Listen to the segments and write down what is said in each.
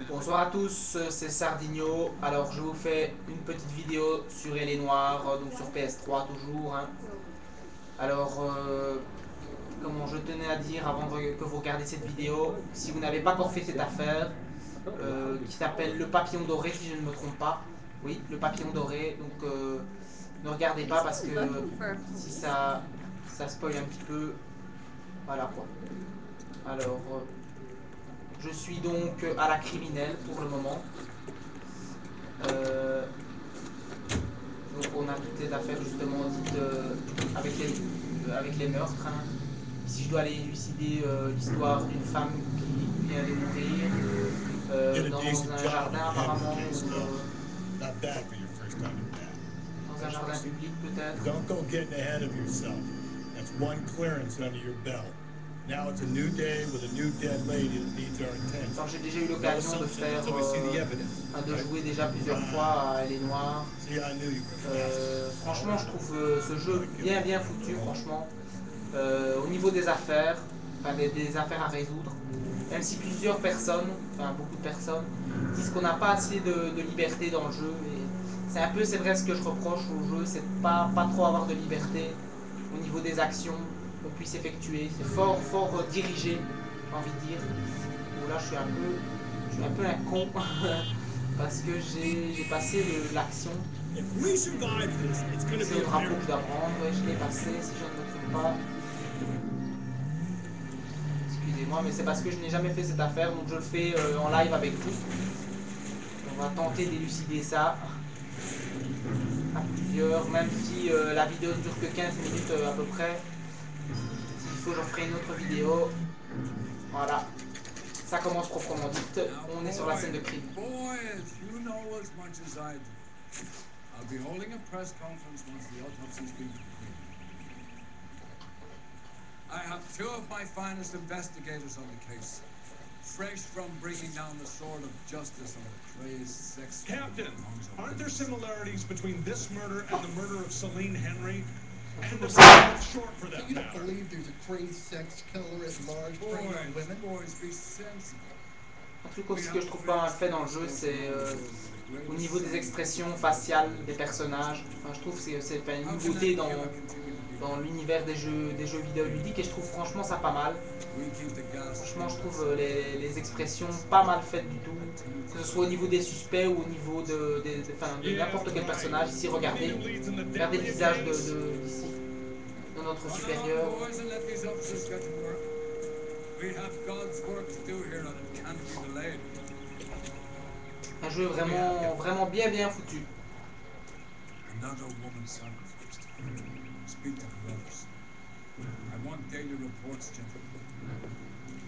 Bonsoir à tous, c'est Sardinho. Alors je vous fais une petite vidéo sur Elle est Noire, donc sur PS3 toujours. Hein. Alors, comment je tenais à dire avant que vous regardiez cette vidéo, si vous n'avez pas encore fait cette affaire, qui s'appelle Le Papillon Doré, si je ne me trompe pas. Oui, Le Papillon Doré. Donc ne regardez pas parce que si ça spoil un petit peu. Voilà quoi. Alors, je suis donc à la criminelle pour le moment. Donc on a toutes les affaires justement dites avec les meurtres. Hein. Ici je dois aller élucider l'histoire d'une femme qui vient de mourir dans un jardin apparemment. Dans un jardin public peut-être. Don't go getting ahead of yourself. That's one clearance under your belt. Now it's a new day with a new dead lady that needs our attention. Alors j'ai déjà eu l'occasion de faire, de jouer déjà plusieurs fois à Elle est Noire. Franchement je trouve ce jeu bien foutu franchement. Au niveau des affaires, enfin des affaires à résoudre. Même si plusieurs personnes, enfin beaucoup de personnes, disent qu'on n'a pas assez de liberté dans le jeu. C'est un peu, c'est vrai ce que je reproche au jeu, c'est de pas trop avoir de liberté au niveau des actions qu'on puisse effectuer. C'est fort dirigé, j'ai envie de dire. Bon, là je suis un peu un con parce que j'ai passé l'action. C'est le drapeau que je dois prendre, je l'ai passé si je ne me trompe pas. Excusez-moi, mais c'est parce que je n'ai jamais fait cette affaire, donc je le fais en live avec vous. On va tenter d'élucider ça à plusieurs, même si la vidéo ne dure que 15 minutes à peu près. S'il faut, j'en ferai une autre vidéo. Voilà. Ça commence proprement dit. On est sur la scène de crime. I have two of my finest investigators on the case. Fresh from bringing down the sword of justice on a crazed sex... Captain, aren't there similarities between this murder and the murder of Celine Henry? And the short for that You don't matter. believe there's a crazed sex killer at large preying on women? Boys, be sensible. Un truc aussi que je trouve pas mal fait dans le jeu, c'est au niveau des expressions faciales des personnages. Enfin, je trouve que c'est une nouveauté dans l'univers des jeux vidéo ludiques et je trouve franchement ça pas mal. Franchement je trouve les expressions pas mal faites du tout, que ce soit au niveau des suspects ou au niveau de n'importe quel personnage. Ici regardez le visage d'ici, de notre supérieur. Un jeu vraiment bien foutu.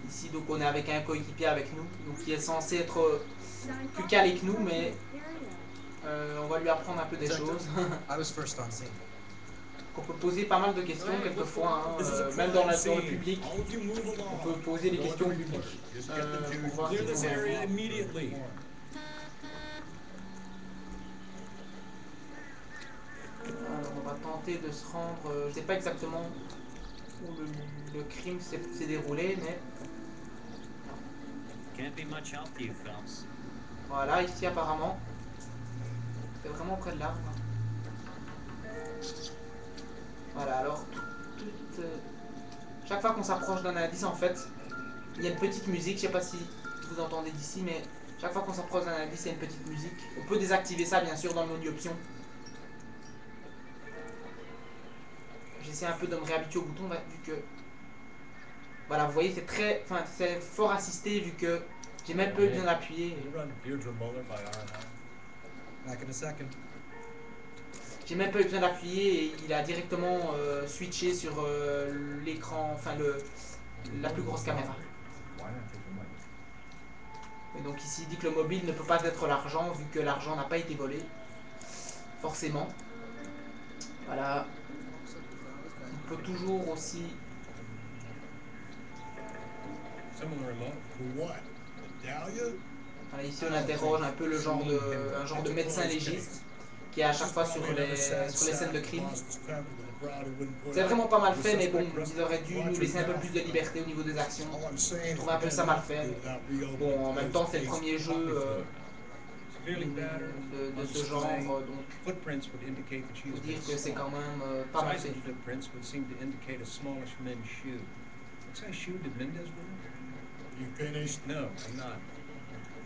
Ici donc on est avec un coéquipier avec nous, donc qui est censé être plus calé que nous, mais on va lui apprendre un peu des choses. On peut poser pas mal de questions quelquefois, hein, même dans le public. On peut poser des questions au public pour voir si vous répondez. Alors on va tenter de se rendre, je ne sais pas exactement où le crime s'est déroulé, mais... Voilà, ici apparemment. C'est vraiment près de l'arbre. Voilà, alors chaque fois qu'on s'approche d'un indice en fait, il y a une petite musique, je ne sais pas si vous entendez d'ici, mais chaque fois qu'on s'approche d'un indice, il y a une petite musique. On peut désactiver ça bien sûr dans le menu option. J'essaie un peu de me réhabituer au bouton vu que... Voilà, vous voyez, c'est fort assisté vu que j'ai même pas eu besoin d'appuyer. J'ai même pas eu besoin d'appuyer et il a directement switché sur l'écran, enfin la plus grosse caméra. Et donc ici il dit que le mobile ne peut pas être l'argent vu que l'argent n'a pas été volé. Forcément. Voilà. On peut toujours aussi... Voilà, ici on interroge un peu un genre de médecin légiste qui est à chaque fois sur les scènes de crime. Browder wouldn't put C'est up. vraiment pas mal fait, mais bon, ils auraient dû nous laisser un peu plus de liberté au niveau des actions. All I'm saying Je is trouve un peu we ça got mal enough to fait. do without reopening Bon, en même temps, c'est le the premier jeu Clearly battered, de on ce display. genre, donc Footprints would indicate that faut she's dire been que c'est quand stolen. même pas mal Size fait of du tout. footprints would seem to indicate a smallish men's shoe. What size shoe did Mendez wear? You finished? No, I'm not.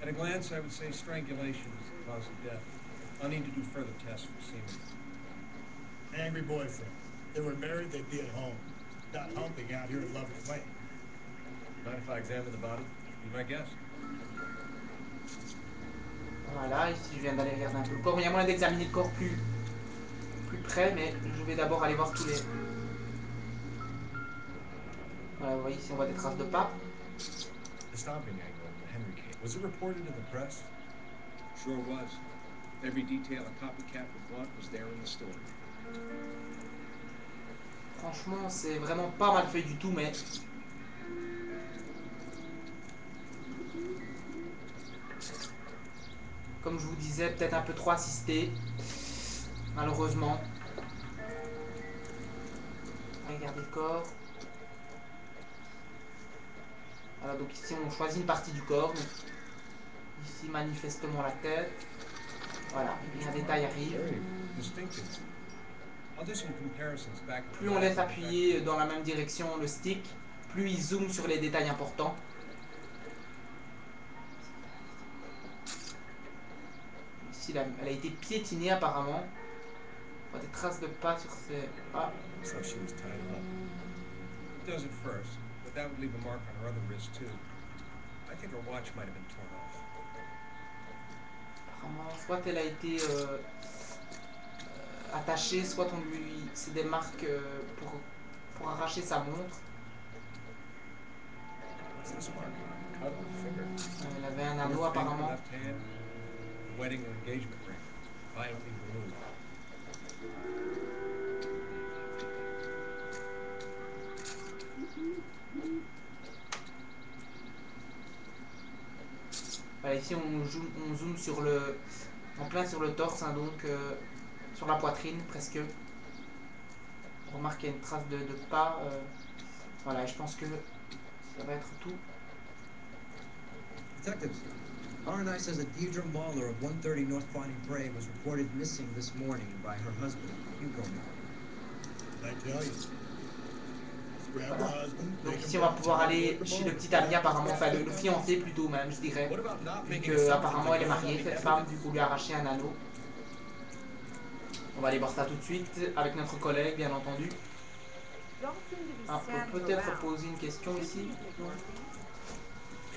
At a glance, I would say strangulation is the cause of death. I'll need to do further tests for semen. Angry boyfriend. They were married, they'd be at home. Not humping out here in Lover's Lane. Mind if I examine the body? Be my guest. Voilà, ici je viens d'aller regarder un peu le corps. Il y a moyen d'examiner le corps plus près, mais je vais d'abord aller voir tous les... Voilà, vous voyez ici on voit des traces de pas. The stomping angle in the Henry case. Was it reported in the press? Sure was. Every detail a copycat would want was there in the story. Franchement, c'est vraiment pas mal fait du tout, mais... Comme je vous disais, peut-être un peu trop assisté. Malheureusement. Regardez le corps. Voilà, donc ici on choisit une partie du corps. Donc, ici manifestement la tête. Voilà, et un détail arrive. Very distinctive. I'll do some comparisons back. Plus on laisse appuyer dans la même direction le stick, plus il zoome sur les détails importants. Ici, elle a été piétinée apparemment. On voit des traces de pas sur ses... Ah, So she was tied up. It does at first, but that would leave a mark on her other wrist too. I think her watch might have been torn off. apparemment, soit elle a été attachée, soit on lui... C'est des marques pour arracher sa montre. What's this mark? Cut on the finger. Elle avait un anneau Fourth finger, apparemment. left hand. A wedding or engagement ring. Violently removed. Voilà, ici on zoome sur le, en plein sur le torse, hein, donc sur la poitrine presque. On remarque qu'il y a une trace de pas. Voilà, je pense que ça va être tout. Detectives, R&I says that Deidre Mahler of 130 North Bonnie Brae was reported missing this morning by her husband, Hugo Mahler. I tell you. Grab the husband. Donc take ici him on va down, pouvoir take aller him to chez the le petit ami apparemment, enfin le fiancé plutôt même je dirais. What about not Vu making que assumptions apparemment elle est about mariée, the cette femme, evidence? du coup lui a arraché un anneau. On va aller voir ça tout de suite avec notre collègue bien entendu. On peut peut-être poser une question ici.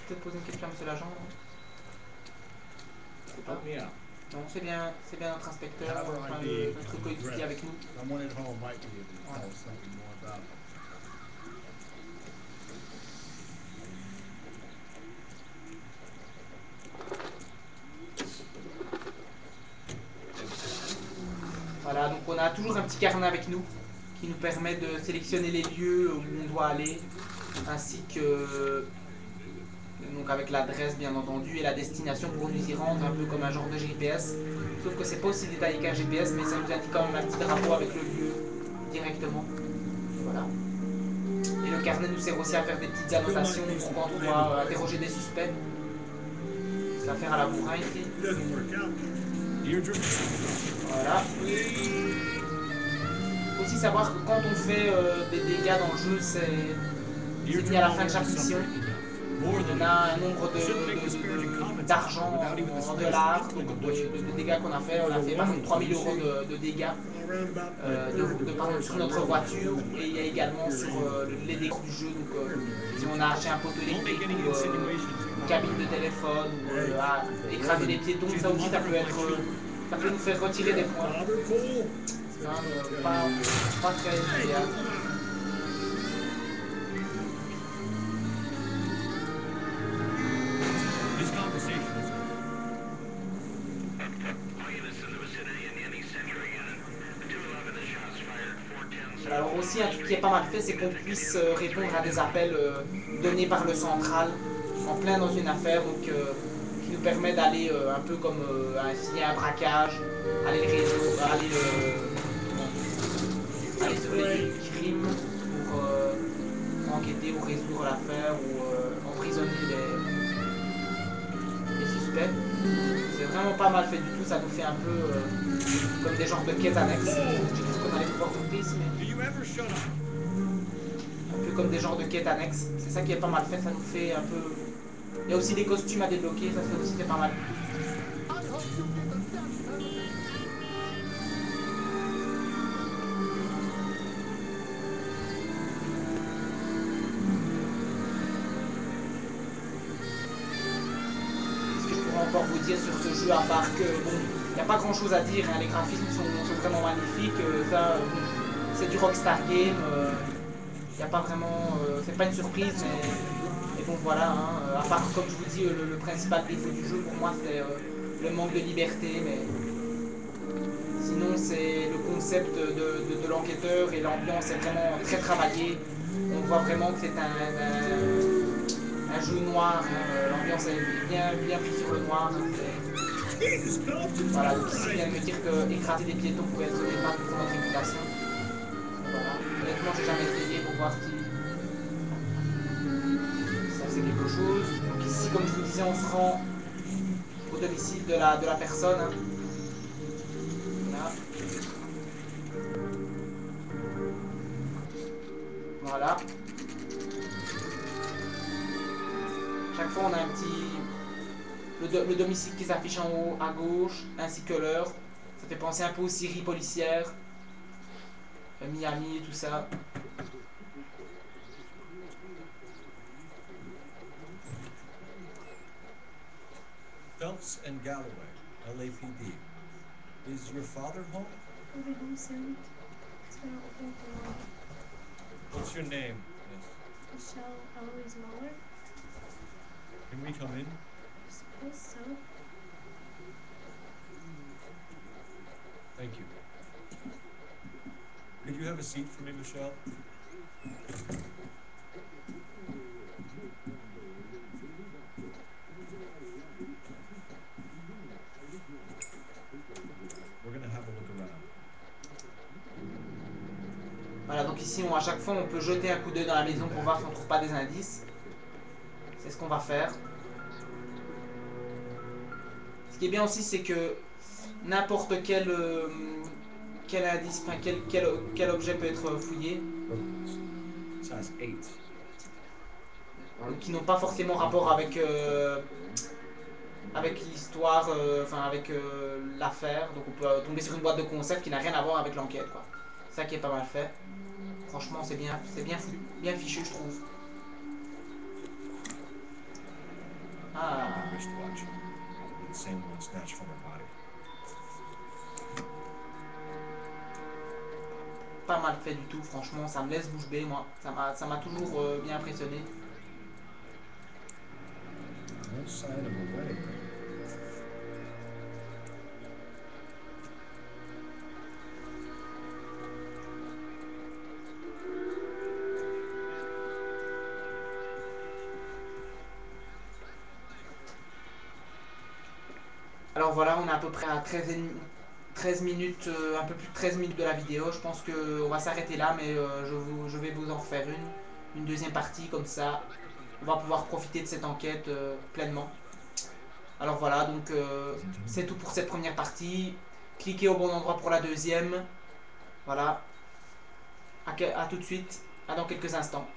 Peut-être poser une question à monsieur l'agent. Je sais pas. Help me out. Non, c'est bien notre inspecteur, Have her enfin, ID, notre coéquipier avec nous. Someone at home might be able to tell us something more about it. Voilà, donc on a toujours un petit carnet avec nous qui nous permet de sélectionner les lieux où on doit aller, ainsi que donc avec l'adresse bien entendu et la destination pour nous y rendre, un peu comme un genre de GPS. Sauf que c'est pas aussi détaillé qu'un GPS, mais ça nous indique quand même un petit drapeau avec le lieu directement. Voilà. Et le carnet nous sert aussi à faire des petites annotations pour quand on doit interroger des suspects. C'est l'affaire à la bourrin ici. It doesn't work out. Deirdre? Voilà. Faut aussi savoir que quand on fait des dégâts dans le jeu, c'est mis à la fin de chaque mission. On a un nombre d'argent en dollars, donc de dégâts qu'on a fait. On a fait par exemple 3000 € de dégâts par exemple, sur notre voiture, et il y a également sur les décors du jeu. Donc si on a acheté un poteau électrique ou une cabine de téléphone ou écraser des piétons, ça aussi ça peut nous faire retirer des points. Cool. C'est quand même pas très idéal. This conversation is Alors aussi un truc qui est pas mal fait, c'est qu'on puisse répondre à des appels donnés par le central en plein dans une affaire, donc qui nous permet d'aller un peu comme s'il y a un braquage, aller aller sur les lieux du crime pour enquêter ou résoudre l'affaire ou emprisonner les suspects. C'est vraiment pas mal fait du tout, ça nous fait un peu comme des genres de quêtes annexes. Je sais pas ce qu'on allait pouvoir trouver ici, mais un peu comme des genres de quêtes annexes. C'est ça qui est pas mal fait, ça nous fait un peu... Il y a aussi des costumes à débloquer, ça c'est aussi fait pas mal. Encore vous dire sur ce jeu à part que bon, il n'y a pas grand chose à dire, hein, les graphismes sont vraiment magnifiques, c'est du Rockstar Game, il n'y a pas vraiment, c'est pas une surprise, mais bon voilà, hein, à part comme je vous dis le principal défaut du jeu pour moi c'est le manque de liberté, mais sinon c'est le concept de l'enquêteur et l'ambiance est vraiment très travaillée, on voit vraiment que c'est un jeu noir, hein, l'ambiance est bien prise sur le noir. Hein, voilà, donc ici il vient de me dire que écraser des piétons pouvait être néfaste pour notre réputation. Voilà. Honnêtement j'ai jamais essayé pour voir si ça c'est quelque chose. Donc ici comme je vous disais on se rend au domicile de la personne. Hein. Voilà. Chaque fois on a un petit... Le domicile qui s'affiche en haut à gauche, ainsi que l'heure. Ça fait penser un peu aux séries policières. Miami et tout ça. Phelps and Galloway, LAPD. Is your father home? I'll be home soon. It's been open for long. What's your name, miss? Michelle Eloise Muller. Can we come in? I suppose so. Thank you. Could you have a seat for me, Michelle? We're gonna have a look around. Voilà, donc ici à chaque fois on peut jeter un coup d'œil dans la maison pour voir si on ne trouve pas des indices. C'est ce qu'on va faire. Ce qui est bien aussi, c'est que n'importe quel indice, enfin, quel objet peut être fouillé. Size 8. Donc, qui n'ont pas forcément rapport avec l'histoire, enfin avec l'affaire. Donc on peut tomber sur une boîte de conserve qui n'a rien à voir avec l'enquête, quoi. C'est ça qui est pas mal fait. Franchement, c'est bien fichu, je trouve. Ah. Wristwatch. The same one snatched from her body. Pas mal fait du tout, franchement, ça me laisse bouche bée, moi. Ça m'a toujours bien impressionné. No sign of a wedding ring. Alors voilà, on est à peu près à 13 minutes, un peu plus de 13 minutes de la vidéo. Je pense qu'on va s'arrêter là, mais je vais vous en refaire une deuxième partie, comme ça on va pouvoir profiter de cette enquête pleinement. Alors voilà, donc c'est tout pour cette première partie. Cliquez au bon endroit pour la deuxième. Voilà. À tout de suite, à dans quelques instants.